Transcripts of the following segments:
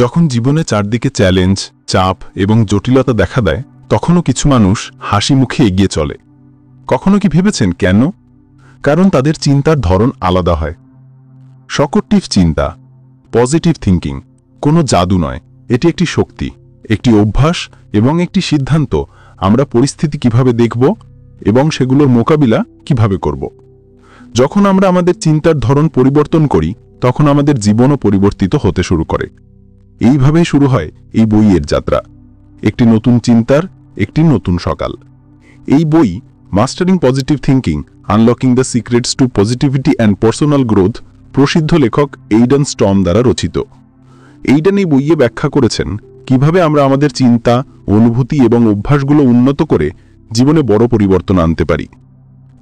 যখন জীবনে চারদিকে চ্যালেঞ্জ, চাপ এবং জটিলতা দেখা দেয়, তখনও কিছু মানুষ হাসি মুখে এগিয়ে চলে। কখনো কি ভেবেছেন কেন? কারণ তাদের চিন্তার ধরন আলাদা হয়। সকটিভ চিন্তা, পজিটিভ থিঙ্কিং কোনো জাদু নয়, এটি একটি শক্তি, একটি অভ্যাস এবং একটি সিদ্ধান্ত। আমরা পরিস্থিতি কিভাবে দেখব এবং সেগুলোর মোকাবিলা কিভাবে করব। যখন আমরা আমাদের চিন্তার ধরন পরিবর্তন করি, তখন আমাদের জীবনও পরিবর্তিত হতে শুরু করে। এইভাবেই শুরু হয় এই বইয়ের যাত্রা, একটি নতুন চিন্তার একটি নতুন সকাল। এই বই mastering positive thinking, unlocking the secrets two positivity and personal growth প্রসিদ্ধ লেখক এইডেন স্টর্ম দ্বারা রচিত। এইডেন এই বইয়ে ব্যাখ্যা করেছেন কিভাবে আমরা আমাদের চিন্তা, অনুভূতি এবং অভ্যাসগুলো উন্নত করে জীবনে বড় পরিবর্তন আনতে পারি।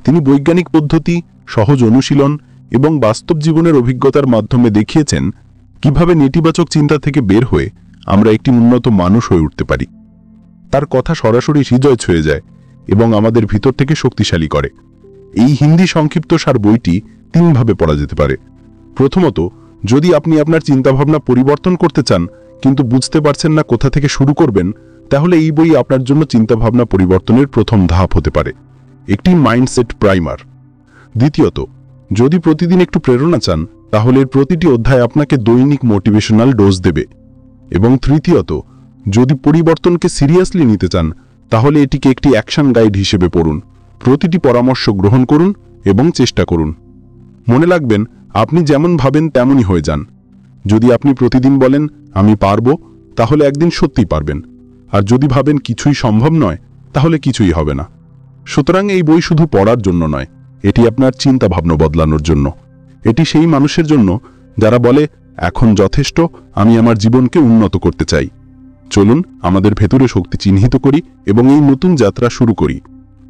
তিনি বৈজ্ঞানিক পদ্ধতি, সহজ অনুশীলন এবং বাস্তব জীবনের অভিজ্ঞতার মাধ্যমে দেখিয়েছেন কিভাবে নেতিবাচক চিন্তা থেকে বের হয়ে আমরা একটি উন্নত মানুষ হয়ে উঠতে পারি। তার কথা সরাসরি হৃদয় ছুঁয়ে যায় এবং আমাদের ভিতর থেকে শক্তিশালী করে। এই হিন্দি সংক্ষিপ্তসার বইটি তিনভাবে পড়া যেতে পারে। প্রথমত, যদি আপনি আপনার চিন্তাভাবনা পরিবর্তন করতে চান কিন্তু বুঝতে পারছেন না কোথা থেকে শুরু করবেন, তাহলে এই বই আপনার জন্য চিন্তাভাবনা পরিবর্তনের প্রথম ধাপ হতে পারে, একটি মাইন্ডসেট প্রাইমার। দ্বিতীয়ত, যদি প্রতিদিন একটু প্রেরণা চান, তাহলে এর প্রতিটি অধ্যায় আপনাকে দৈনিক মোটিভেশনাল ডোজ দেবে। এবং তৃতীয়ত, যদি পরিবর্তনকে সিরিয়াসলি নিতে চান, তাহলে এটিকে একটি অ্যাকশন গাইড হিসেবে পড়ুন। প্রতিটি পরামর্শ গ্রহণ করুন এবং চেষ্টা করুন। মনে রাখবেন, আপনি যেমন ভাবেন তেমনই হয়ে যান। যদি আপনি প্রতিদিন বলেন আমি পারব, তাহলে একদিন সত্যিই পারবেন। আর যদি ভাবেন কিছুই সম্ভব নয়, তাহলে কিছুই হবে না। সুতরাং এই বই শুধু পড়ার জন্য নয়, এটি আপনার চিন্তাভাবনা বদলানোর জন্য। এটি সেই মানুষের জন্য যারা বলে এখন যথেষ্ট, আমি আমার জীবনকে উন্নত করতে চাই। চলুন আমাদের ভেতরে শক্তি চিহ্নিত করি এবং এই নতুন যাত্রা শুরু করি।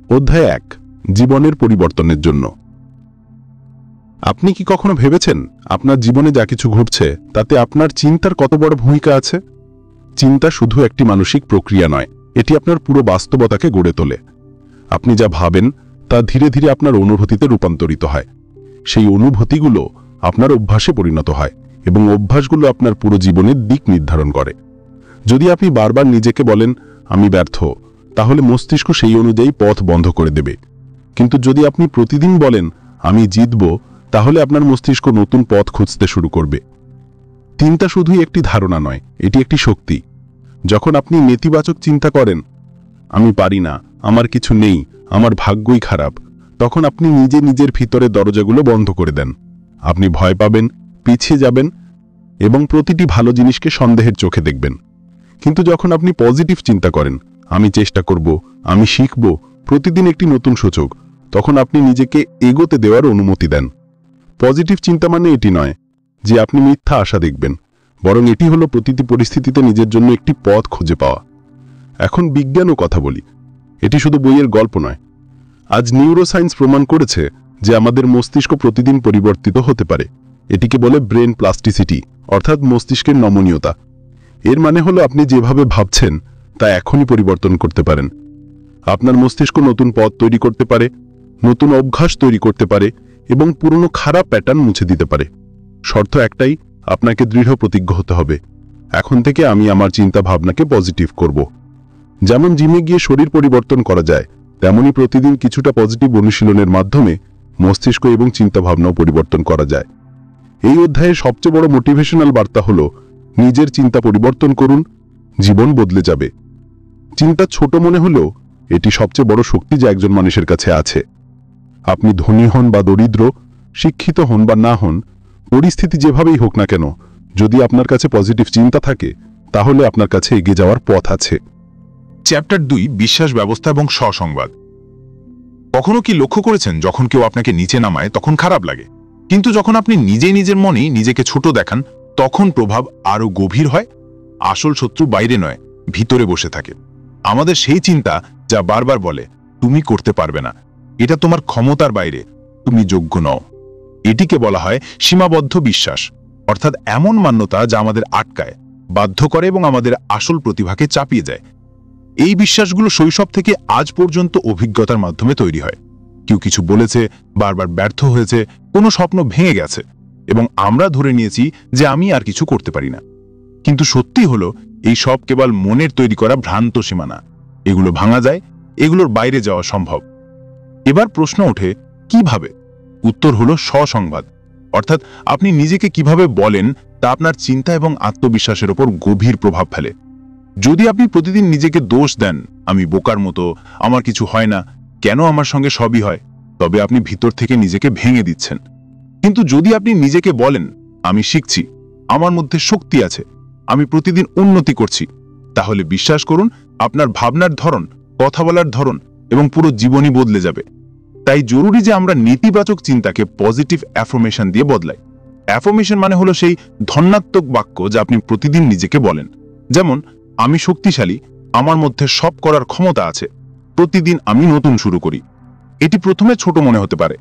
অধ্যায় 1, জীবনের পরিবর্তনের জন্য। আপনি কি কখনো ভেবেছেন আপনার জীবনে যা কিছু ঘটছে তাতে আপনার চিন্তার কত বড় ভূমিকা আছে? চিন্তা শুধু একটি মানসিক প্রক্রিয়া নয়, এটি আপনার পুরো বাস্তবতাকে গড়ে তোলে। আপনি যা ভাবেন তা ধীরে ধীরে আপনার অনুভূতিতে রূপান্তরিত হয়। সেই অনুভূতিগুলো আপনার অভ্যাসে পরিণত হয় এবং অভ্যাসগুলো আপনার পুরো জীবনের দিক নির্ধারণ করে। যদি আপনি বারবার নিজেকে বলেন আমি ব্যর্থ, তাহলে মস্তিষ্ক সেই অনুযায়ী পথ বন্ধ করে দেবে। কিন্তু যদি আপনি প্রতিদিন বলেন আমি জিতব, তাহলে আপনার মস্তিষ্ক নতুন পথ খুঁজতে শুরু করবে। চিন্তা শুধুই একটি ধারণা নয়, এটি একটি শক্তি। যখন আপনি নেতিবাচক চিন্তা করেন, আমি পারি না, আমার কিছু নেই, আমার ভাগ্যই খারাপ, তখন আপনি নিজে নিজের ভিতরে দরজাগুলো বন্ধ করে দেন। আপনি ভয় পাবেন, পিছিয়ে যাবেন এবং প্রতিটি ভালো জিনিসকে সন্দেহের চোখে দেখবেন। কিন্তু যখন আপনি পজিটিভ চিন্তা করেন, আমি চেষ্টা করব, আমি শিখব, প্রতিদিন একটি নতুন সূচক, তখন আপনি নিজেকে এগোতে দেওয়ার অনুমতি দেন। পজিটিভ চিন্তা মানে এটি নয় যে আপনি মিথ্যা আশা দেখবেন, বরং এটি হলো প্রতিটি পরিস্থিতিতে নিজের জন্য একটি পথ খুঁজে পাওয়া। এখন বিজ্ঞানও কথা বলি, এটি শুধু বইয়ের গল্প নয়। আজ নিউরোসায়েন্স প্রমাণ করেছে যে আমাদের মস্তিষ্ক প্রতিদিন পরিবর্তিত হতে পারে। এটিকে বলে ব্রেন প্লাস্টিসিটি, অর্থাৎ মস্তিষ্কের নমনীয়তা। এর মানে হলো আপনি যেভাবে ভাবছেন তা এখনই পরিবর্তন করতে পারেন। আপনার মস্তিষ্ক নতুন পথ তৈরি করতে পারে, নতুন অভ্যাস তৈরি করতে পারে এবং পুরনো খারাপ প্যাটার্ন মুছে দিতে পারে। শর্ত একটাই, আপনাকে দৃঢ় প্রতিজ্ঞ হতে হবে, এখন থেকে আমি আমার চিন্তা ভাবনাকে পজিটিভ করব। যেমন জিমে গিয়ে শরীর পরিবর্তন করা যায়, তেমনই প্রতিদিন কিছুটা পজিটিভ অনুশীলনের মাধ্যমে মস্তিষ্ক এবং চিন্তাভাবনাও পরিবর্তন করা যায়। এই অধ্যায়ের সবচেয়ে বড় মোটিভেশনাল বার্তা হলো নিজের চিন্তা পরিবর্তন করুন, জীবন বদলে যাবে। চিন্তা ছোট মনে হলেও এটি সবচেয়ে বড় শক্তি যা একজন মানুষের কাছে আছে। আপনি ধনী হন বা দরিদ্র, শিক্ষিত হন বা না হন, পরিস্থিতি যেভাবেই হোক না কেন, যদি আপনার কাছে পজিটিভ চিন্তা থাকে, তাহলে আপনার কাছে এগিয়ে যাওয়ার পথ আছে। চ্যাপ্টার 2, বিশ্বাস ব্যবস্থা এবং স্বসংবাদ। কখনো কি লক্ষ্য করেছেন যখন কেউ আপনাকে নিচে নামায় তখন খারাপ লাগে, কিন্তু যখন আপনি নিজেই নিজের মনেই নিজেকে ছোট দেখান, তখন প্রভাব আরো গভীর হয়? আসল শত্রু বাইরে নয়, ভিতরে বসে থাকে। আমাদের সেই চিন্তা যা বারবার বলে তুমি করতে পারবে না, এটা তোমার ক্ষমতার বাইরে, তুমি যোগ্য নও। এটিকে বলা হয় সীমাবদ্ধ বিশ্বাস, অর্থাৎ এমন মান্যতা যা আমাদের আটকায়, বাধ্য করে এবং আমাদের আসল প্রতিভাকে চাপিয়ে যায়। এই বিশ্বাসগুলো শৈশব থেকে আজ পর্যন্ত অভিজ্ঞতার মাধ্যমে তৈরি হয়। কেউ কিছু বলেছে, বারবার ব্যর্থ হয়েছে, কোনো স্বপ্ন ভেঙে গেছে এবং আমরা ধরে নিয়েছি যে আমি আর কিছু করতে পারি না। কিন্তু সত্যি হলো এই সব কেবল মনের তৈরি করা ভ্রান্ত সীমানা। এগুলো ভাঙা যায়, এগুলোর বাইরে যাওয়া সম্ভব। এবার প্রশ্ন ওঠে, কিভাবে? উত্তর হলো স্বসংবাদ, অর্থাৎ আপনি নিজেকে কিভাবে বলেন তা আপনার চিন্তা এবং আত্মবিশ্বাসের উপর গভীর প্রভাব ফেলে। যদি আপনি প্রতিদিন নিজেকে দোষ দেন, আমি বোকার মতো, আমার কিছু হয় না, কেন আমার সঙ্গে সবই হয়, তবে আপনি ভিতর থেকে নিজেকে ভেঙে দিচ্ছেন। কিন্তু যদি আপনি নিজেকে বলেন, আমি শিখছি, আমার মধ্যে শক্তি আছে, আমি প্রতিদিন উন্নতি করছি, তাহলে বিশ্বাস করুন আপনার ভাবনার ধরন, কথা বলার ধরন এবং পুরো জীবনই বদলে যাবে। তাই জরুরি যে আমরা নেতিবাচক চিন্তাকে পজিটিভ অ্যাফার্মেশন দিয়ে বদলাই। অ্যাফার্মেশন মানে হলো সেই ধনাত্মক বাক্য যা আপনি প্রতিদিন নিজেকে বলেন। যেমন, আমি শক্তিশালী, আমার মধ্যে সব করার ক্ষমতা আছে, প্রতিদিন আমি নতুন শুরু করি। এটি প্রথমে ছোট মনে হতে পারে,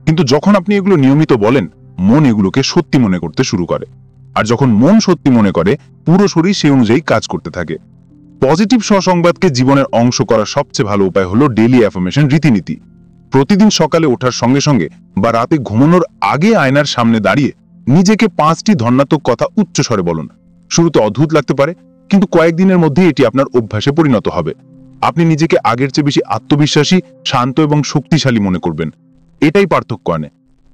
কিন্তু যখন আপনি এগুলো নিয়মিত বলেন, মন এগুলোকে সত্যি মনে করতে শুরু করে। আর যখন মন সত্যি মনে করে, পুরো শরীর সেই অনুযায়ী কাজ করতে থাকে। পজিটিভ স্বসংবাদকে জীবনের অংশ করার সবচেয়ে ভালো উপায় হলো ডেইলি অ্যাফার্মেশন রীতিনীতি। প্রতিদিন সকালে ওঠার সঙ্গে সঙ্গে বা রাতে ঘুমানোর আগে আয়নার সামনে দাঁড়িয়ে নিজেকে 5টি ধনাত্মক কথা উচ্চস্বরে বলুন। শুরুতে অদ্ভুত লাগতে পারে, কিন্তু কয়েকদিনের মধ্যে এটি আপনার অভ্যাসে পরিণত হবে। আপনি নিজেকে আগের চেয়ে বেশি আত্মবিশ্বাসী, শান্ত এবং শক্তিশালী মনে করবেন। এটাই পার্থক্য আনে।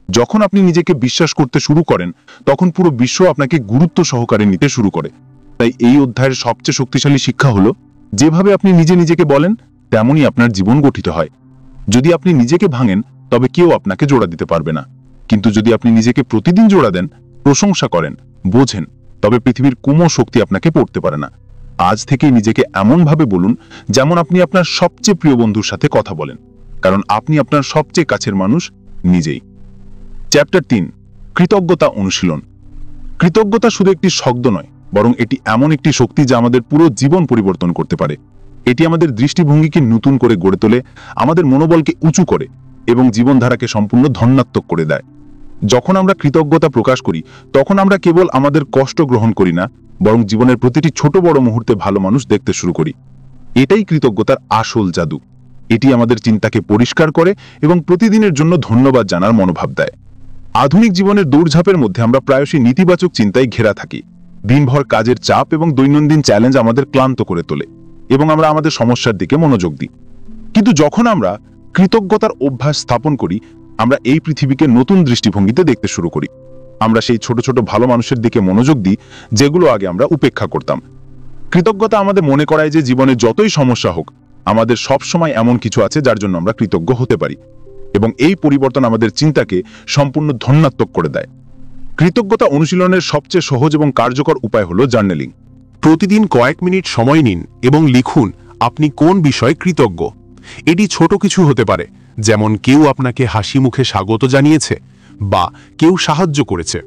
যখন আপনি নিজেকে বিশ্বাস করতে শুরু করেন, তখন পুরো বিশ্ব আপনাকে গুরুত্ব সহকারে নিতে শুরু করে। তাই এই অধ্যায়ের সবচেয়ে শক্তিশালী শিক্ষা হলো, যেভাবে আপনি নিজেকে বলেন, তেমনই আপনার জীবন গঠিত হয়। যদি আপনি নিজেকে ভাঙেন, তবে কেউ আপনাকে জোড়া দিতে পারবে না। কিন্তু যদি আপনি নিজেকে প্রতিদিন জোড়া দেন, প্রশংসা করেন, বোঝেন, তবে পৃথিবীর কোনো শক্তি আপনাকে পড়তে পারে না। আজ থেকেই নিজেকে এমনভাবে বলুন যেমন আপনি আপনার সবচেয়ে প্রিয় বন্ধুর সাথে কথা বলেন, কারণ আপনি আপনার সবচেয়ে কাছের মানুষ নিজেই। চ্যাপ্টার 3, কৃতজ্ঞতা অনুশীলন। কৃতজ্ঞতা শুধু একটি শব্দ নয়, বরং এটি এমন একটি শক্তি যা আমাদের পুরো জীবন পরিবর্তন করতে পারে। এটি আমাদের দৃষ্টিভঙ্গিকে নতুন করে গড়ে তোলে, আমাদের মনোবলকে উঁচু করে এবং জীবনধারাকে সম্পূর্ণ ধনাত্মক করে দেয়। যখন আমরা কৃতজ্ঞতা প্রকাশ করি, তখন আমরা কেবল আমাদের কষ্ট গ্রহণ করি না, বরং জীবনের প্রতিটি ছোট বড় মুহূর্তে ভালো মানুষ দেখতে শুরু করি। এটাই কৃতজ্ঞতার আসল জাদু। এটি আমাদের চিন্তাকে পরিষ্কার করে এবং প্রতিদিনের জন্য ধন্যবাদ জানার মনোভাব দেয়। আধুনিক জীবনের দৌড়ঝাঁপের মধ্যে আমরা প্রায়শই নেতিবাচক চিন্তায় ঘেরা থাকি। দিনভর কাজের চাপ এবং দৈনন্দিন চ্যালেঞ্জ আমাদের ক্লান্ত করে তোলে এবং আমরা আমাদের সমস্যার দিকে মনোযোগ দিই। কিন্তু যখন আমরা কৃতজ্ঞতার অভ্যাস স্থাপন করি, আমরা এই পৃথিবীকে নতুন দৃষ্টিভঙ্গিতে দেখতে শুরু করি। আমরা সেই ছোট ছোট ভালো মানুষের দিকে মনোযোগ দিই, যেগুলো আগে আমরা উপেক্ষা করতাম। কৃতজ্ঞতা আমাদের মনে করায় যে জীবনে যতই সমস্যা হোক, আমাদের সব সময় এমন কিছু আছে যার জন্য আমরা কৃতজ্ঞ হতে পারি, এবং এই পরিবর্তন আমাদের চিন্তাকে সম্পূর্ণ ধনাত্মক করে দেয়। কৃতজ্ঞতা অনুশীলনের সবচেয়ে সহজ এবং কার্যকর উপায় হলো জার্নালিং। প্রতিদিন কয়েক মিনিট সময় নিন এবং লিখুন আপনি কোন বিষয়ে কৃতজ্ঞ। এটি ছোট কিছু হতে পারে, যেমন কেউ আপনাকে হাসি মুখে স্বাগত জানিয়েছে বা কেউ সাহায্য করেছে।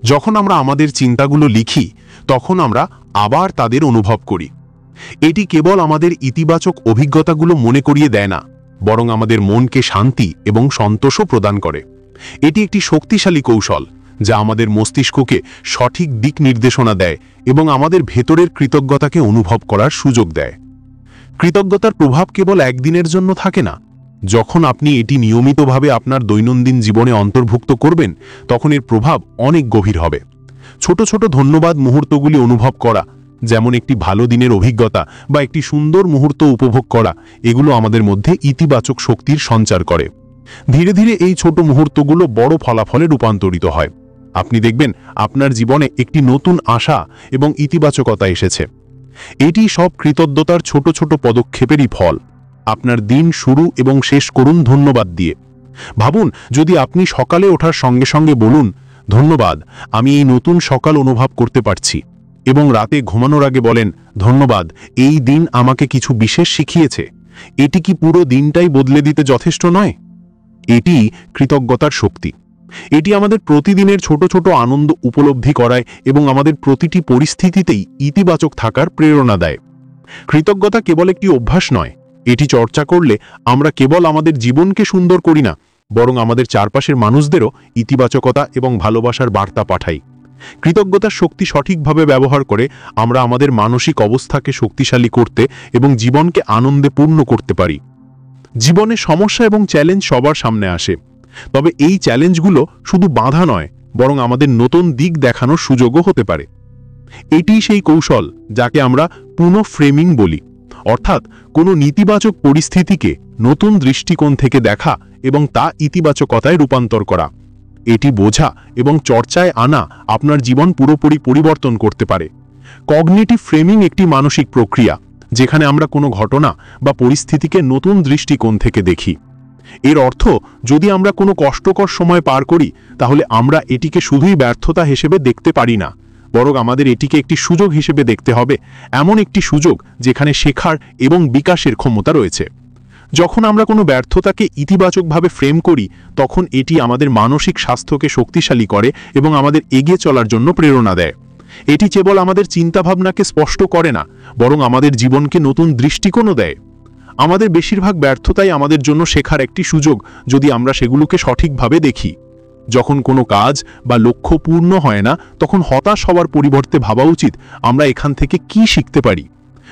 যখন আমরা আমাদের চিন্তাগুলো লিখি, তখন আমরা আবার তাদের অনুভব করি। এটি কেবল আমাদের ইতিবাচক অভিজ্ঞতাগুলো মনে করিয়ে দেয় না, বরং আমাদের মনকে শান্তি এবং সন্তোষও প্রদান করে। এটি একটি শক্তিশালী কৌশল যা আমাদের মস্তিষ্ককে সঠিক দিক নির্দেশনা দেয় এবং আমাদের ভেতরের কৃতজ্ঞতাকে অনুভব করার সুযোগ দেয়। কৃতজ্ঞতার প্রভাব কেবল একদিনের জন্য থাকে না। যখন আপনি এটি নিয়মিতভাবে আপনার দৈনন্দিন জীবনে অন্তর্ভুক্ত করবেন, তখন এর প্রভাব অনেক গভীর হবে। ছোট ছোট ধন্যবাদ মুহূর্তগুলি অনুভব করা, যেমন একটি ভালো দিনের অভিজ্ঞতা বা একটি সুন্দর মুহূর্ত উপভোগ করা, এগুলো আমাদের মধ্যে ইতিবাচক শক্তির সঞ্চার করে। ধীরে ধীরে এই ছোট মুহূর্তগুলো বড় ফলাফলে রূপান্তরিত হয়। আপনি দেখবেন আপনার জীবনে একটি নতুন আশা এবং ইতিবাচকতা এসেছে। এটি সব কৃতজ্ঞতার ছোট ছোট পদক্ষেপেরই ফল। আপনার দিন শুরু এবং শেষ করুন ধন্যবাদ দিয়ে। ভাবুন, যদি আপনি সকালে ওঠার সঙ্গে সঙ্গে বলুন, ধন্যবাদ, আমি এই নতুন সকাল অনুভব করতে পারছি, এবং রাতে ঘুমানোর আগে বলেন, ধন্যবাদ, এই দিন আমাকে কিছু বিশেষ শিখিয়েছে, এটি কি পুরো দিনটাই বদলে দিতে যথেষ্ট নয়? এটি কৃতজ্ঞতার শক্তি। এটি আমাদের প্রতিদিনের ছোট ছোট আনন্দ উপলব্ধি করায় এবং আমাদের প্রতিটি পরিস্থিতিতেই ইতিবাচক থাকার প্রেরণা দেয়। কৃতজ্ঞতা কেবল একটি অভ্যাস নয়, এটি চর্চা করলে আমরা কেবল আমাদের জীবনকে সুন্দর করি না, বরং আমাদের চারপাশের মানুষদেরও ইতিবাচকতা এবং ভালোবাসার বার্তা পাঠাই। কৃতজ্ঞতার শক্তি সঠিকভাবে ব্যবহার করে আমরা আমাদের মানসিক অবস্থাকে শক্তিশালী করতে এবং জীবনকে আনন্দে পূর্ণ করতে পারি। জীবনে সমস্যা এবং চ্যালেঞ্জ সবার সামনে আসে, তবে এই চ্যালেঞ্জগুলো শুধু বাধা নয়, বরং আমাদের নতুন দিক দেখানোর সুযোগও হতে পারে। এটি সেই কৌশল যাকে আমরা পুনঃফ্রেমিং বলি, অর্থাৎ কোনো নেতিবাচক পরিস্থিতিকে নতুন দৃষ্টিকোণ থেকে দেখা এবং তা ইতিবাচকতায় রূপান্তর করা। এটি বোঝা এবং চর্চায় আনা আপনার জীবন পুরোপুরি পরিবর্তন করতে পারে। কগনিটিভ ফ্রেমিং একটি মানসিক প্রক্রিয়া যেখানে আমরা কোনো ঘটনা বা পরিস্থিতিকে নতুন দৃষ্টিকোণ থেকে দেখি। এর অর্থ, যদি আমরা কোনো কষ্টকর সময় পার করি তাহলে আমরা এটিকে শুধুই ব্যর্থতা হিসেবে দেখতে পারি না, বরং আমাদের এটিকে একটি সুযোগ হিসেবে দেখতে হবে, এমন একটি সুযোগ যেখানে শেখার এবং বিকাশের ক্ষমতা রয়েছে। যখন আমরা কোনো ব্যর্থতাকে ইতিবাচকভাবে ফ্রেম করি তখন এটি আমাদের মানসিক স্বাস্থ্যকে শক্তিশালী করে এবং আমাদের এগিয়ে চলার জন্য প্রেরণা দেয়। এটি কেবল আমাদের চিন্তাভাবনাকে স্পষ্ট করে না, বরং আমাদের জীবনকে নতুন দৃষ্টিকোণও দেয়। আমাদের বেশিরভাগ ব্যর্থতাই আমাদের জন্য শেখার একটি সুযোগ, যদি আমরা সেগুলোকে সঠিকভাবে দেখি। যখন কোনো কাজ বা লক্ষ্য পূর্ণ হয় না তখন হতাশ হওয়ার পরিবর্তে ভাবা উচিত আমরা এখান থেকে কি শিখতে পারি।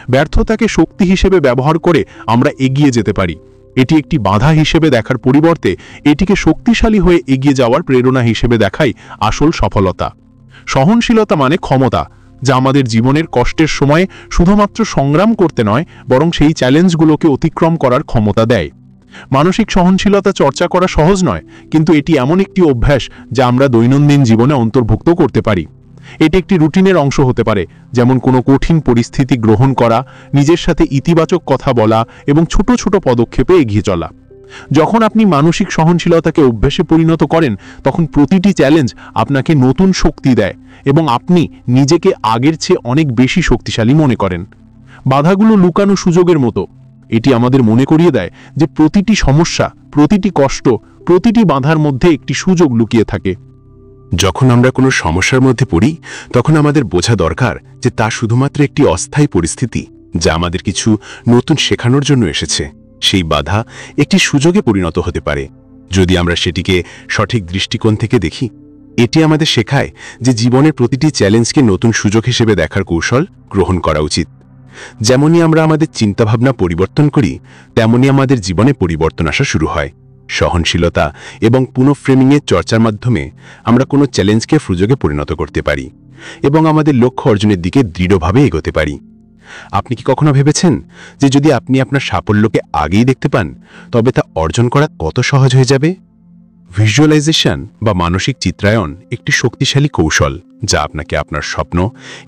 ব্যর্থতাকে শক্তি হিসেবে ব্যবহার করে আমরা এগিয়ে যেতে পারি। এটি একটি বাধা হিসেবে দেখার পরিবর্তে এটিকে শক্তিশালী হয়ে এগিয়ে যাওয়ার প্রেরণা হিসেবে দেখাই আসল সফলতা। সহনশীলতা মানে ক্ষমতা, যা আমাদের জীবনের কষ্টের সময়ে শুধুমাত্র সংগ্রাম করতে নয়, বরং সেই চ্যালেঞ্জগুলোকে অতিক্রম করার ক্ষমতা দেয়। মানসিক সহনশীলতা চর্চা করা সহজ নয়, কিন্তু এটি এমন একটি অভ্যাস যা আমরা দৈনন্দিন জীবনে অন্তর্ভুক্ত করতে পারি। এটি একটি রুটিনের অংশ হতে পারে, যেমন কোনো কঠিন পরিস্থিতি গ্রহণ করা, নিজের সাথে ইতিবাচক কথা বলা এবং ছোট ছোট পদক্ষেপে এগিয়ে চলা। যখন আপনি মানসিক সহনশীলতাকে অভ্যাসে পরিণত করেন তখন প্রতিটি চ্যালেঞ্জ আপনাকে নতুন শক্তি দেয় এবং আপনি নিজেকে আগের চেয়ে অনেক বেশি শক্তিশালী মনে করেন। বাধাগুলো লুকানো সুযোগের মতো। এটি আমাদের মনে করিয়ে দেয় যে প্রতিটি সমস্যা, প্রতিটি কষ্ট, প্রতিটি বাধার মধ্যে একটি সুযোগ লুকিয়ে থাকে। যখন আমরা কোনো সমস্যার মধ্যে পড়ি তখন আমাদের বোঝা দরকার যে তা শুধুমাত্র একটি অস্থায়ী পরিস্থিতি যা আমাদের কিছু নতুন শেখানোর জন্য এসেছে। সেই বাধা একটি সুযোগে পরিণত হতে পারে যদি আমরা সেটিকে সঠিক দৃষ্টিকোণ থেকে দেখি। এটি আমাদের শেখায় যে জীবনের প্রতিটি চ্যালেঞ্জকে নতুন সুযোগ হিসেবে দেখার কৌশল গ্রহণ করা উচিত। যেমনই আমরা আমাদের চিন্তাভাবনা পরিবর্তন করি তেমনি আমাদের জীবনে পরিবর্তন আসা শুরু হয়। সহনশীলতা এবং পুনঃফ্রেমিংয়ের চর্চার মাধ্যমে আমরা কোনো চ্যালেঞ্জকে সুযোগে পরিণত করতে পারি এবং আমাদের লক্ষ্য অর্জনের দিকে দৃঢ়ভাবে এগোতে পারি। আপনি কি কখনো ভেবেছেন যে যদি আপনি আপনার সাফল্যকে আগেই দেখতে পান তবে তা অর্জন করা কত সহজ হয়ে যাবে? ভিজুয়ালাইজেশন বা মানসিক চিত্রায়ন একটি শক্তিশালী কৌশল যা আপনাকে আপনার স্বপ্ন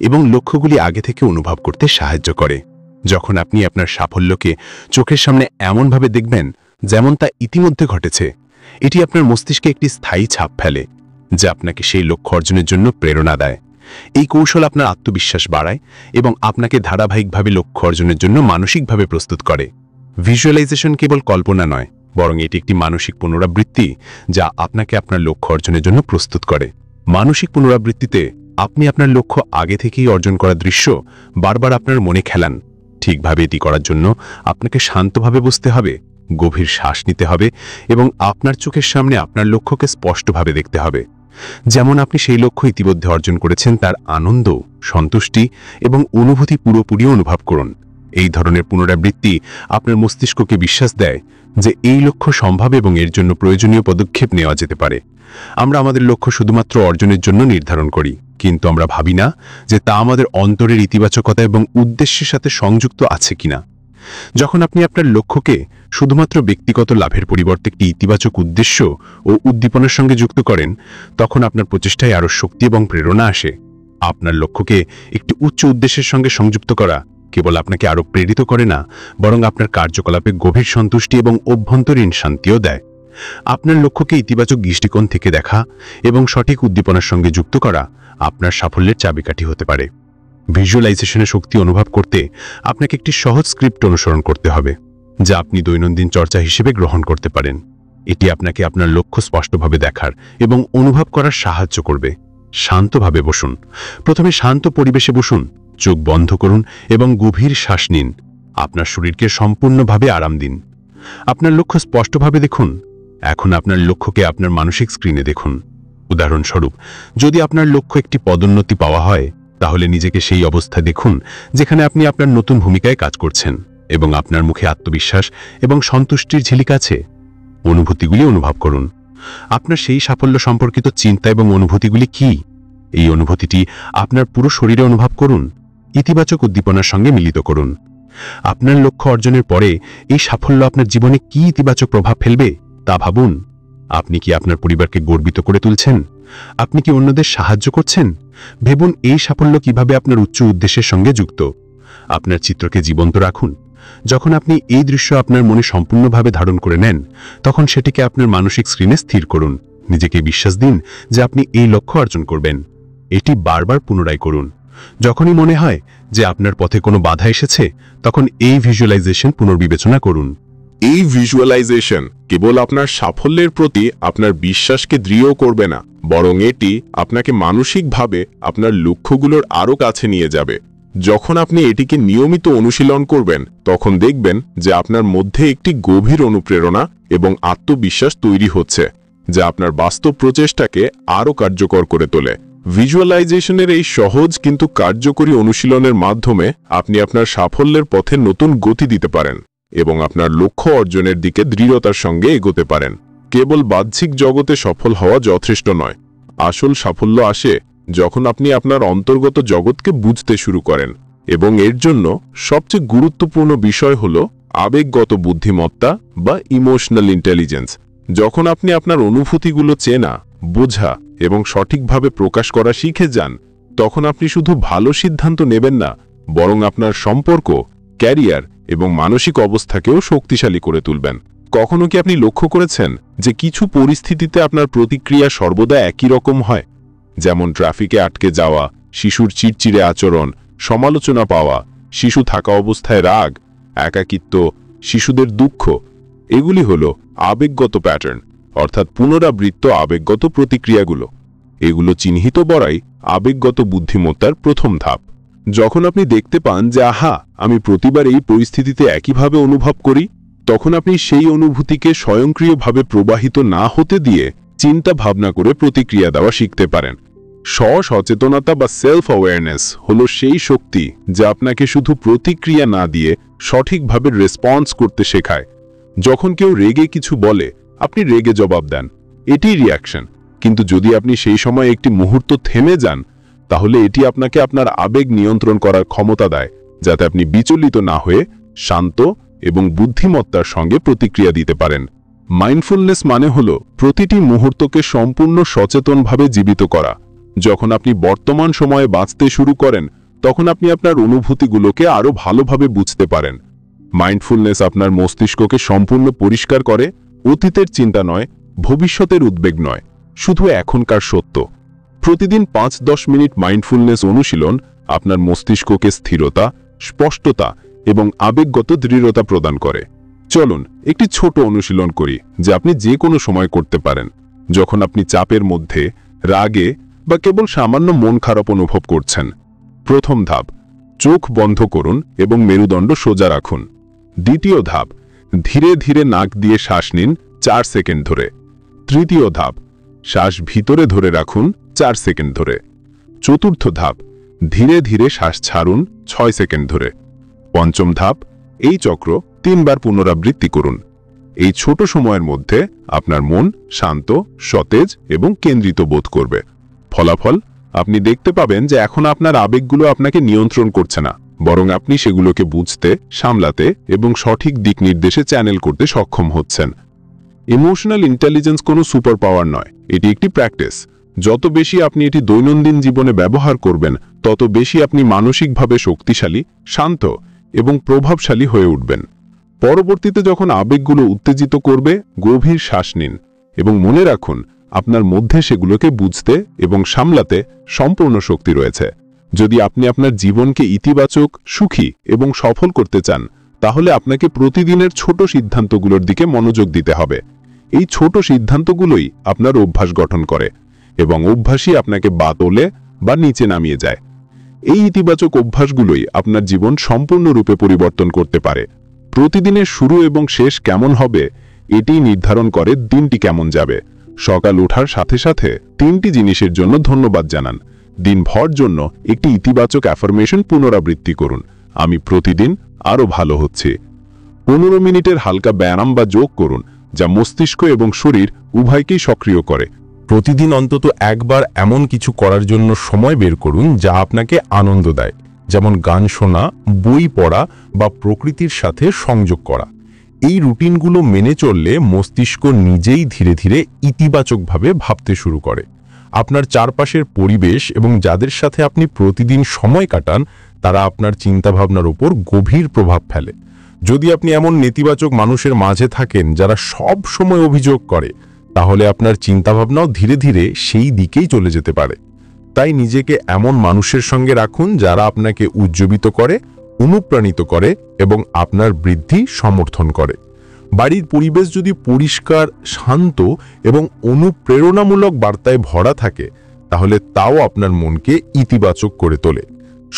এবং লক্ষ্যগুলি আগে থেকে অনুভব করতে সাহায্য করে। যখন আপনি আপনার সাফল্যকে চোখের সামনে এমনভাবে দেখবেন যেমন তা ইতিমধ্যে ঘটেছে, এটি আপনার মস্তিষ্কে একটি স্থায়ী ছাপ ফেলে যা আপনাকে সেই লক্ষ্য অর্জনের জন্য প্রেরণা দেয়। এই কৌশল আপনার আত্মবিশ্বাস বাড়ায় এবং আপনাকে ধারাবাহিকভাবে লক্ষ্য অর্জনের জন্য মানসিকভাবে প্রস্তুত করে। ভিজুয়ালাইজেশন কেবল কল্পনা নয়, বরং এটি একটি মানসিক পুনরাবৃত্তি যা আপনাকে আপনার লক্ষ্য অর্জনের জন্য প্রস্তুত করে। মানসিক পুনরাবৃত্তিতে আপনি আপনার লক্ষ্য আগে থেকেই অর্জন করা দৃশ্য বারবার আপনার মনে খেলান। ঠিকভাবে এটি করার জন্য আপনাকে শান্তভাবে বসতে হবে, গভীর শ্বাস নিতে হবে এবং আপনার চোখের সামনে আপনার লক্ষ্যকে স্পষ্টভাবে দেখতে হবে। যেমন আপনি সেই লক্ষ্য ইতিমধ্যে অর্জন করেছেন তার আনন্দ, সন্তুষ্টি এবং অনুভূতি পুরোপুরি অনুভব করুন। এই ধরনের পুনরাবৃত্তি আপনার মস্তিষ্ককে বিশ্বাস দেয় যে এই লক্ষ্য সম্ভব এবং এর জন্য প্রয়োজনীয় পদক্ষেপ নেওয়া যেতে পারে। আমরা আমাদের লক্ষ্য শুধুমাত্র অর্জনের জন্য নির্ধারণ করি, কিন্তু আমরা ভাবি না যে তা আমাদের অন্তরের ইতিবাচকতা এবং উদ্দেশ্যের সাথে সংযুক্ত আছে কিনা। যখন আপনি আপনার লক্ষ্যকে শুধুমাত্র ব্যক্তিগত লাভের পরিবর্তে একটি ইতিবাচক উদ্দেশ্য ও উদ্দীপনার সঙ্গে যুক্ত করেন তখন আপনার প্রচেষ্টায় আরও শক্তি এবং প্রেরণা আসে। আপনার লক্ষ্যকে একটি উচ্চ উদ্দেশ্যের সঙ্গে সংযুক্ত করা কেবল আপনাকে আরও প্রেরিত করে না, বরং আপনার কার্যকলাপে গভীর সন্তুষ্টি এবং অভ্যন্তরীণ শান্তিও দেয়। আপনার লক্ষ্যকে ইতিবাচক দৃষ্টিকোণ থেকে দেখা এবং সঠিক উদ্দীপনার সঙ্গে যুক্ত করা আপনার সাফল্যের চাবিকাঠি হতে পারে। ভিজুয়ালাইজেশনের শক্তি অনুভব করতে আপনাকে একটি সহজ স্ক্রিপ্ট অনুসরণ করতে হবে যা আপনি দৈনন্দিন চর্চা হিসেবে গ্রহণ করতে পারেন। এটি আপনাকে আপনার লক্ষ্য স্পষ্টভাবে দেখার এবং অনুভব করার সাহায্য করবে। শান্তভাবে বসুন। প্রথমে শান্ত পরিবেশে বসুন, চোখ বন্ধ করুন এবং গভীর শ্বাস নিন। আপনার শরীরকে সম্পূর্ণভাবে আরাম দিন। আপনার লক্ষ্য স্পষ্টভাবে দেখুন। এখন আপনার লক্ষ্যকে আপনার মানসিক স্ক্রিনে দেখুন। উদাহরণস্বরূপ, যদি আপনার লক্ষ্য একটি পদোন্নতি পাওয়া হয় তাহলে নিজেকে সেই অবস্থায় দেখুন যেখানে আপনি আপনার নতুন ভূমিকায় কাজ করছেন এবং আপনার মুখে আত্মবিশ্বাস এবং সন্তুষ্টির ঝিলিক আছে। অনুভূতিগুলি অনুভব করুন। আপনার সেই সাফল্য সম্পর্কিত চিন্তা এবং অনুভূতিগুলি কি? এই অনুভূতিটি আপনার পুরো শরীরে অনুভব করুন। ইতিবাচক উদ্দীপনার সঙ্গে মিলিত করুন। আপনার লক্ষ্য অর্জনের পরে এই সাফল্য আপনার জীবনে কী ইতিবাচক প্রভাব ফেলবে তা ভাবুন। আপনি কি আপনার পরিবারকে গর্বিত করে তুলছেন? আপনি কি অন্যদের সাহায্য করছেন? ভেবুন এই সাফল্য কিভাবে আপনার উচ্চ উদ্দেশ্যের সঙ্গে যুক্ত। আপনার চিত্রকে জীবন্ত রাখুন। যখন আপনি এই দৃশ্য আপনার মনে সম্পূর্ণভাবে ধারণ করে নেন, তখন সেটিকে আপনার মানসিক স্ক্রিনে স্থির করুন। নিজেকে বিশ্বাস দিন যে আপনি এই লক্ষ্য অর্জন করবেন। এটি বারবার পুনরায় করুন। যখনই মনে হয় যে আপনার পথে কোনো বাধা এসেছে, তখন এই ভিজুয়ালাইজেশন পুনর্বিবেচনা করুন। এই ভিজুয়ালাইজেশন কেবল আপনার সাফল্যের প্রতি আপনার বিশ্বাসকে দৃঢ় করবে না, বরং এটি আপনাকে মানসিকভাবে আপনার লক্ষ্যগুলোর আরও কাছে নিয়ে যাবে। যখন আপনি এটিকে নিয়মিত অনুশীলন করবেন, তখন দেখবেন যে আপনার মধ্যে একটি গভীর অনুপ্রেরণা এবং আত্মবিশ্বাস তৈরি হচ্ছে, যা আপনার বাস্তব প্রচেষ্টাকে আরও কার্যকর করে তোলে। ভিজুয়ালাইজেশনের এই সহজ কিন্তু কার্যকরী অনুশীলনের মাধ্যমে আপনি আপনার সাফল্যের পথে নতুন গতি দিতে পারেন এবং আপনার লক্ষ্য অর্জনের দিকে দৃঢ়তার সঙ্গে এগোতে পারেন। কেবল বাহ্যিক জগতে সফল হওয়া যথেষ্ট নয়। আসল সাফল্য আসে যখন আপনি আপনার অন্তর্গত জগৎকে বুঝতে শুরু করেন, এবং এর জন্য সবচেয়ে গুরুত্বপূর্ণ বিষয় হল আবেগগত বুদ্ধিমত্তা বা ইমোশনাল ইন্টেলিজেন্স। যখন আপনি আপনার অনুভূতিগুলো চেনা, বোঝা এবং সঠিকভাবে প্রকাশ করা শিখে যান, তখন আপনি শুধু ভালো সিদ্ধান্ত নেবেন না, বরং আপনার সম্পর্ক, ক্যারিয়ার এবং মানসিক অবস্থাকেও শক্তিশালী করে তুলবেন। কখনো কি আপনি লক্ষ্য করেছেন যে কিছু পরিস্থিতিতে আপনার প্রতিক্রিয়া সর্বদা একই রকম হয়? যেমন ট্রাফিকে আটকে যাওয়া, শিশুর চিড়চিড়ে আচরণ, সমালোচনা পাওয়া, শিশু থাকা অবস্থায় রাগ, একাকিত্ব, শিশুদের দুঃখ। এগুলি হলো আবেগগত প্যাটার্ন, অর্থাৎ পুনরাবৃত্ত আবেগগত প্রতিক্রিয়াগুলো। এগুলো চিহ্নিত করাই আবেগগত বুদ্ধিমত্তার প্রথম ধাপ। যখন আপনি দেখতে পান যে আহা, আমি প্রতিবার এই পরিস্থিতিতে একইভাবে অনুভব করি, তখন আপনি সেই অনুভূতিকে স্বয়ংক্রিয়ভাবে প্রবাহিত না হতে দিয়ে চিন্তা ভাবনা করে প্রতিক্রিয়া দেওয়া শিখতে পারেন। স্ব-সচেতনতা বা সেলফ অ্যাওয়ারনেস হলো সেই শক্তি যা আপনাকে শুধু প্রতিক্রিয়া না দিয়ে সঠিকভাবে রেসপন্স করতে শেখায়। যখন কেউ রেগে কিছু বলে, আপনি রেগে জবাব দেন, এটিই রিয়াকশন। কিন্তু যদি আপনি সেই সময় একটি মুহূর্ত থেমে যান, তাহলে এটি আপনাকে আপনার আবেগ নিয়ন্ত্রণ করার ক্ষমতা দেয়, যাতে আপনি বিচলিত না হয়ে শান্ত এবং বুদ্ধিমত্তার সঙ্গে প্রতিক্রিয়া দিতে পারেন। মাইন্ডফুলনেস মানে হলো প্রতিটি মুহূর্তকে সম্পূর্ণ সচেতনভাবে জীবিত করা। যখন আপনি বর্তমান সময়ে বাঁচতে শুরু করেন, তখন আপনি আপনার অনুভূতিগুলোকে আরও ভালোভাবে বুঝতে পারেন। মাইন্ডফুলনেস আপনার মস্তিষ্ককে সম্পূর্ণ পরিষ্কার করে, অতীতের চিন্তা নয়, ভবিষ্যতের উদ্বেগ নয়, শুধু এখনকার সত্য। প্রতিদিন 5-10 মিনিট মাইন্ডফুলনেস অনুশীলন আপনার মস্তিষ্ককে স্থিরতা, স্পষ্টতা এবং আবেগগত দৃঢ়তা প্রদান করে। চলুন একটি ছোট অনুশীলন করি, যা আপনি যে কোনো সময় করতে পারেন। যখন আপনি চাপের মধ্যে, রাগে বা কেবল সামান্য মন খারাপ অনুভব করছেন। প্রথম ধাপ, চোখ বন্ধ করুন এবং মেরুদণ্ড সোজা রাখুন। দ্বিতীয় ধাপ, ধীরে ধীরে নাক দিয়ে শ্বাস নিন 4 সেকেন্ড ধরে। তৃতীয় ধাপ, শ্বাস ভিতরে ধরে রাখুন 4 সেকেন্ড ধরে। চতুর্থ ধাপ, ধীরে ধীরে শ্বাস ছাড়ুন 6 সেকেন্ড ধরে। পঞ্চম ধাপ, এই চক্র 3 বার পুনরাবৃত্তি করুন। এই ছোট সময়ের মধ্যে আপনার মন শান্ত, সতেজ এবং কেন্দ্রিত বোধ করবে। ফলাফল, আপনি দেখতে পাবেন যে এখন আপনার আবেগগুলো আপনাকে নিয়ন্ত্রণ করছে না, বরং আপনি সেগুলোকে বুঝতে, সামলাতে এবং সঠিক দিক নির্দেশে চ্যানেল করতে সক্ষম হচ্ছেন। ইমোশনাল ইন্টেলিজেন্স কোনো সুপার পাওয়ার নয়, এটি একটি প্র্যাকটিস। যত বেশি আপনি এটি দৈনন্দিন জীবনে ব্যবহার করবেন, তত বেশি আপনি মানসিকভাবে শক্তিশালী, শান্ত এবং প্রভাবশালী হয়ে উঠবেন। পরবর্তীতে যখন আবেগগুলো উত্তেজিত করবে, গভীর শ্বাস নিন এবং মনে রাখুন আপনার মধ্যে সেগুলোকে বুঝতে এবং সামলাতে সম্পূর্ণ শক্তি রয়েছে। যদি আপনি আপনার জীবনকে ইতিবাচক, সুখী এবং সফল করতে চান, তাহলে আপনাকে প্রতিদিনের ছোট সিদ্ধান্তগুলোর দিকে মনোযোগ দিতে হবে। এই ছোট সিদ্ধান্তগুলোই আপনার অভ্যাস গঠন করে এবং অভ্যাসই আপনাকে বা তোলে বা নিচে নামিয়ে যায়। এই ইতিবাচক অভ্যাসগুলোই আপনার জীবন সম্পূর্ণরূপে পরিবর্তন করতে পারে। প্রতিদিনের শুরু এবং শেষ কেমন হবে, এটি নির্ধারণ করে দিনটি কেমন যাবে। সকাল ওঠার সাথে সাথে 3টি জিনিসের জন্য ধন্যবাদ জানান। দিনভর জন্য একটি ইতিবাচক অ্যাফার্মেশন পুনরাবৃত্তি করুন। আমি প্রতিদিন আরও ভালো হচ্ছি। 15 মিনিটের হালকা ব্যায়াম বা যোগ করুন, যা মস্তিষ্ক এবং শরীর উভয়কেই সক্রিয় করে। প্রতিদিন অন্তত একবার এমন কিছু করার জন্য সময় বের করুন যা আপনাকে আনন্দ দেয়, যেমন গান শোনা, বই পড়া বা প্রকৃতির সাথে সংযোগ করা। এই রুটিনগুলো মেনে চললে মস্তিষ্ক নিজেই ধীরে ধীরে ইতিবাচকভাবে ভাবতে শুরু করে। আপনার চারপাশের পরিবেশ এবং যাদের সাথে আপনি প্রতিদিন সময় কাটান তারা আপনার চিন্তাভাবনার উপর গভীর প্রভাব ফেলে। যদি আপনি এমন নেতিবাচক মানুষের মাঝে থাকেন যারা সব সময় অভিযোগ করে, তাহলে আপনার চিন্তাভাবনাও ধীরে ধীরে সেই দিকেই চলে যেতে পারে। তাই নিজেকে এমন মানুষের সঙ্গে রাখুন যারা আপনাকে উজ্জীবিত করে, অনুপ্রাণিত করে এবং আপনার বৃদ্ধি সমর্থন করে। বাড়ির পরিবেশ যদি পরিষ্কার, শান্ত এবং অনুপ্রেরণামূলক বার্তায় ভরা থাকে, তাহলে তাও আপনার মনকে ইতিবাচক করে তোলে।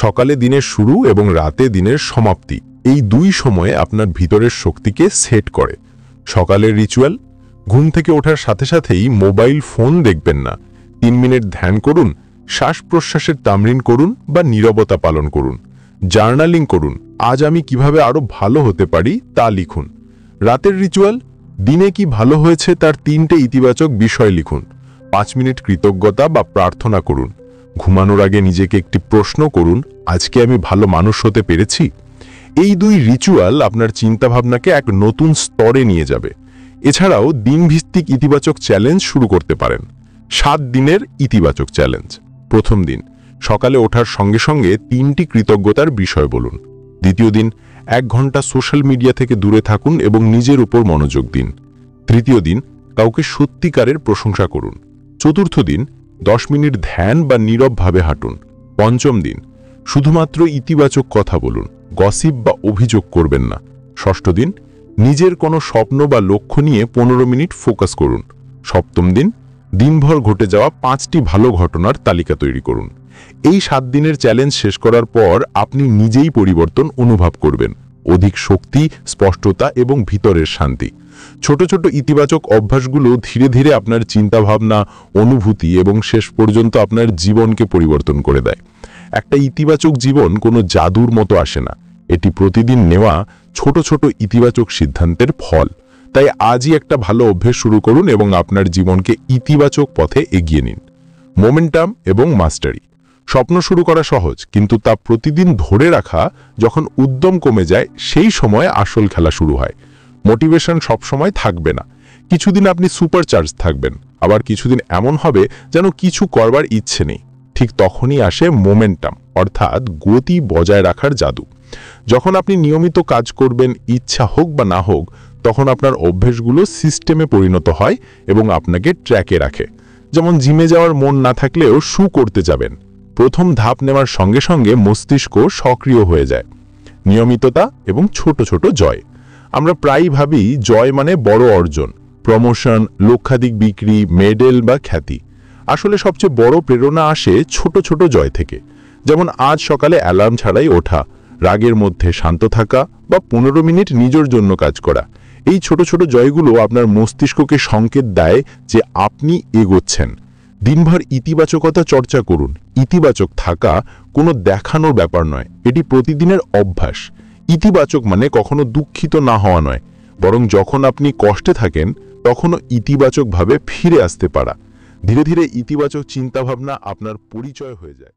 সকালে দিনের শুরু এবং রাতে দিনের সমাপ্তি, এই দুই সময়ে আপনার ভিতরের শক্তিকে সেট করে। সকালের রিচুয়াল: ঘুম থেকে ওঠার সাথে সাথেই মোবাইল ফোন দেখবেন না। 3 মিনিট ধ্যান করুন, শ্বাস প্রশ্বাসের তামরিন করুন বা নীরবতা পালন করুন। জার্নালিং করুন, আজ আমি কিভাবে আরো ভালো হতে পারি তা লিখুন। রাতের রিচুয়াল: দিনে কি ভালো হয়েছে তার 3টে ইতিবাচক বিষয় লিখুন। 5 মিনিট কৃতজ্ঞতা বা প্রার্থনা করুন। ঘুমানোর আগে নিজেকে একটি প্রশ্ন করুন, আজকে আমি ভালো মানুষ হতে পেরেছি? এই দুই রিচুয়াল আপনার চিন্তাভাবনাকে এক নতুন স্তরে নিয়ে যাবে। এছাড়াও দিনভিত্তিক ইতিবাচক চ্যালেঞ্জ শুরু করতে পারেন। 7 দিনের ইতিবাচক চ্যালেঞ্জ। প্রথম দিন, সকালে ওঠার সঙ্গে সঙ্গে 3টি কৃতজ্ঞতার বিষয় বলুন। দ্বিতীয় দিন, 1 ঘন্টা সোশ্যাল মিডিয়া থেকে দূরে থাকুন এবং নিজের উপর মনোযোগ দিন। তৃতীয় দিন, কাউকে সত্যিকারের প্রশংসা করুন। চতুর্থ দিন, 10 মিনিট ধ্যান বা নীরবভাবে হাঁটুন। পঞ্চম দিন, শুধুমাত্র ইতিবাচক কথা বলুন, গসিপ বা অভিযোগ করবেন না। ষষ্ঠ দিন, নিজের কোনো স্বপ্ন বা লক্ষ্য নিয়ে 15 মিনিট ফোকাস করুন। সপ্তম দিন, দিনভর ঘটে যাওয়া 5টি ভালো ঘটনার তালিকা তৈরি করুন। এই 7 দিনের চ্যালেঞ্জ শেষ করার পর আপনি নিজেই পরিবর্তন অনুভব করবেন, অধিক শক্তি, স্পষ্টতা এবং ভিতরের শান্তি। ছোট ছোট ইতিবাচক অভ্যাসগুলো ধীরে ধীরে আপনার চিন্তাভাবনা, অনুভূতি এবং শেষ পর্যন্ত আপনার জীবনকে পরিবর্তন করে দেয়। একটা ইতিবাচক জীবন কোনো জাদুর মতো আসে না, এটি প্রতিদিন নেওয়া ছোট ছোট ইতিবাচক সিদ্ধান্তের ফল। তাই আজই একটা ভালো অভ্যাস শুরু করুন এবং আপনার জীবনকে ইতিবাচক পথে এগিয়ে নিন। মোমেন্টাম এবং মাস্টারি: স্বপ্ন শুরু করা সহজ, কিন্তু তা প্রতিদিন ধরে রাখা যখন উদ্যম কমে যায়, সেই সময় আসল খেলা শুরু হয়। মোটিভেশন সবসময় থাকবে না। কিছুদিন আপনি সুপারচার্জ থাকবেন, আবার কিছুদিন এমন হবে যেন কিছু করবার ইচ্ছে নেই। ঠিক তখনই আসে মোমেন্টাম, অর্থাৎ গতি বজায় রাখার জাদু। যখন আপনি নিয়মিত কাজ করবেন, ইচ্ছা হোক বা না হোক, তখন আপনার অভ্যেসগুলো সিস্টেমে পরিণত হয় এবং আপনাকে ট্র্যাকে রাখে। যেমন জিমে যাওয়ার মন না থাকলেও শু করতে যাবেন। প্রথম ধাপ নেওয়ার সঙ্গে সঙ্গে মস্তিষ্ক সক্রিয় হয়ে যায়। নিয়মিততা এবং ছোট ছোট জয়: আমরা প্রায়ই ভাবি জয় মানে বড় অর্জন, প্রমোশন, লক্ষাধিক বিক্রি, মেডেল বা খ্যাতি। আসলে সবচেয়ে বড় প্রেরণা আসে ছোট ছোট জয় থেকে। যেমন আজ সকালে অ্যালার্ম ছাড়াই ওঠা, রাগের মধ্যে শান্ত থাকা বা 15 মিনিট নিজের জন্য কাজ করা। এই ছোট ছোট জয়গুলো আপনার মস্তিষ্ককে সংকেত দেয় যে আপনি এগোচ্ছেন। দিনভর ইতিবাচকতা চর্চা করুন। ইতিবাচক থাকা কোনো দেখানোর ব্যাপার নয়, এটি প্রতিদিনের অভ্যাস। ইতিবাচক মানে কখনো দুঃখিত না হওয়া নয়, বরং যখন আপনি কষ্টে থাকেন তখনও ইতিবাচকভাবে ফিরে আসতে পারা। ধীরে ধীরে ইতিবাচক চিন্তাভাবনা আপনার পরিচয় হয়ে যায়।